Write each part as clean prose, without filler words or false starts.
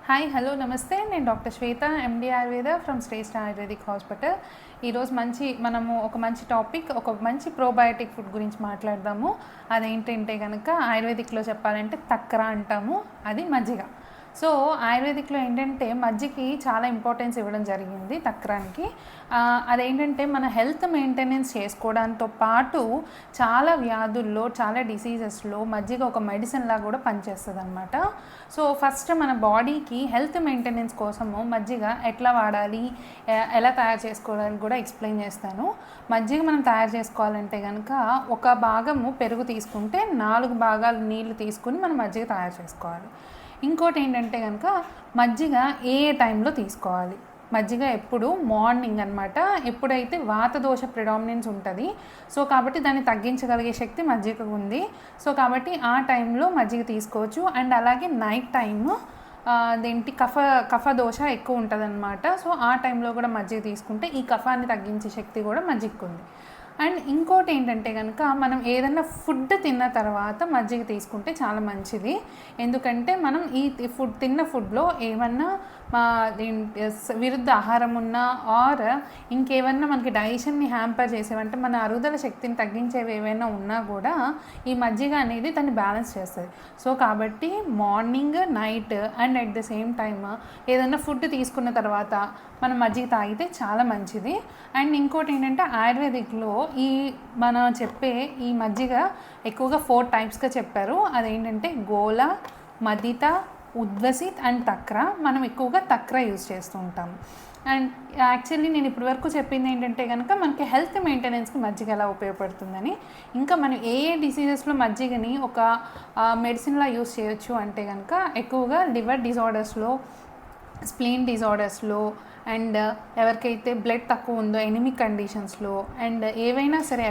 Hi hello నమస్తే, నేను doctor Shweta, MD Ayurveda from Shreshtha Ayurvedic hospital. ఈరోజు మనము ఒక మంచి టాపిక్, ఒక మంచి ప్రోబయోటిక్ ఫుడ్ గురించి మాట్లాడదాము. అదేంటంటే కనుక ఆయుర్వేదిక్లో చెప్పాలంటే తక్ర అంటాము, అది మజ్జిగ. సో ఆయుర్వేదిక్లో ఏంటంటే మజ్జిగకి చాలా ఇంపార్టెన్స్ ఇవ్వడం జరిగింది తక్రానికి. అదేంటంటే మన హెల్త్ మెయింటెనెన్స్ చేసుకోవడంతో పాటు చాలా వ్యాధుల్లో, చాలా డిసీజెస్లో మజ్జిగ ఒక మెడిసిన్ లాగా కూడా పనిచేస్తుంది అనమాట. సో ఫస్ట్ మన బాడీకి హెల్త్ మెయింటెనెన్స్ కోసము మజ్జిగ ఎట్లా వాడాలి, ఎలా తయారు చేసుకోవాలని కూడా ఎక్స్ప్లెయిన్ చేస్తాను. మజ్జిగ మనం తయారు చేసుకోవాలంటే కనుక ఒక భాగము పెరుగు తీసుకుంటే 4 భాగాలు నీళ్లు తీసుకుని మనం మజ్జిగ తయారు చేసుకోవాలి. ఇంకోటి ఏంటంటే కనుక మజ్జిగ ఏ టైంలో తీసుకోవాలి. మజ్జిగ ఎప్పుడు మార్నింగ్ అనమాట, ఎప్పుడైతే వాత దోష ప్రిడామినెన్స్ ఉంటుంది. సో కాబట్టి దాన్ని తగ్గించగలిగే శక్తి మజ్జిగకు ఉంది. సో కాబట్టి ఆ టైంలో మజ్జిగ తీసుకోవచ్చు. అండ్ అలాగే నైట్ టైము కఫ దోష ఎక్కువ ఉంటుంది అనమాట. సో ఆ టైంలో కూడా మజ్జిగ తీసుకుంటే ఈ కఫాన్ని తగ్గించే శక్తి కూడా మజ్జిగకు ఉంది. అండ్ ఇంకోటి ఏంటంటే కనుక మనం ఏదైనా ఫుడ్ తిన్న తర్వాత మజ్జిగ తీసుకుంటే చాలా మంచిది. ఎందుకంటే మనం తిన్న ఫుడ్లో ఏమన్నా విరుద్ధ ఆహారం ఉన్నా ఆర్ ఇంకేమన్నా మనకి డైజెషన్ని హ్యాంపర్ చేసేవంటే మన అరుగుదల శక్తిని తగ్గించేవి ఏవైనా ఉన్నా కూడా ఈ మజ్జిగ అనేది దాన్ని బ్యాలెన్స్ చేస్తుంది. సో కాబట్టి morning, night and at the same time ఏదైనా ఫుడ్ తీసుకున్న తర్వాత మనం మజ్జిగ తాగితే చాలా మంచిది. అండ్ ఇంకోటి ఏంటంటే ఆయుర్వేదిక్లో మనం చెప్పే ఈ మజ్జిగ ఎక్కువగా 4 టైప్స్గా చెప్పారు. అదేంటంటే గోల, మదిత, ఉద్వసిత్ అండ్ తక్ర. మనం ఎక్కువగా తక్ర యూజ్ చేస్తూ ఉంటాము. అండ్ యాక్చువల్లీ నేను ఇప్పటివరకు చెప్పింది ఏంటంటే కనుక మనకి హెల్త్ మెయింటెనెన్స్కి మజ్జిగ ఎలా ఉపయోగపడుతుందని. ఇంకా మనం ఏ డిసీజెస్లో మజ్జిగని ఒక మెడిసిన్లా యూజ్ చేయొచ్చు అంటే కనుక ఎక్కువగా లివర్ డిజార్డర్స్లో, స్ప్లీన్ డిజార్డర్స్లో, అండ్ ఎవరికైతే బ్లడ్ తక్కువ ఉందో ఎనిమిక్ కండిషన్స్లో, అండ్ ఏవైనా సరే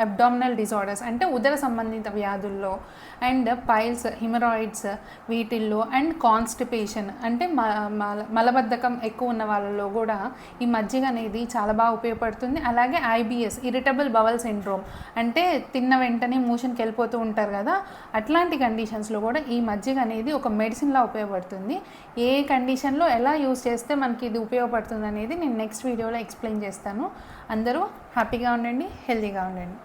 అబ్డామినల్ డిజార్డర్స్ అంటే ఉదర సంబంధిత వ్యాధుల్లో, అండ్ పైల్స్, హిమరాయిడ్స్ వీటిల్లో, అండ్ కాన్స్టిపేషన్ అంటే మలబద్ధకం ఎక్కువ ఉన్న వాళ్ళలో కూడా ఈ మజ్జిగ అనేది చాలా బాగా ఉపయోగపడుతుంది. అలాగే ఐబిఎస్, ఇరిటబుల్ బవల్ సిండ్రోమ్ అంటే తిన్న వెంటనే మోషన్కి వెళ్ళిపోతూ ఉంటారు కదా, అట్లాంటి కండిషన్స్లో కూడా ఈ మజ్జిగ అనేది ఒక మెడిసిన్లా ఉపయోగపడుతుంది. ఏ కండిషన్లో ఎలా యూజ్ చేస్తే మనకి ఇది ఉపయోగపడుతుంది అనేది నేను నెక్స్ట్ వీడియోలో ఎక్స్ప్లెయిన్ చేస్తాను. అందరూ హ్యాపీగా ఉండండి, హెల్తీగా ఉండండి.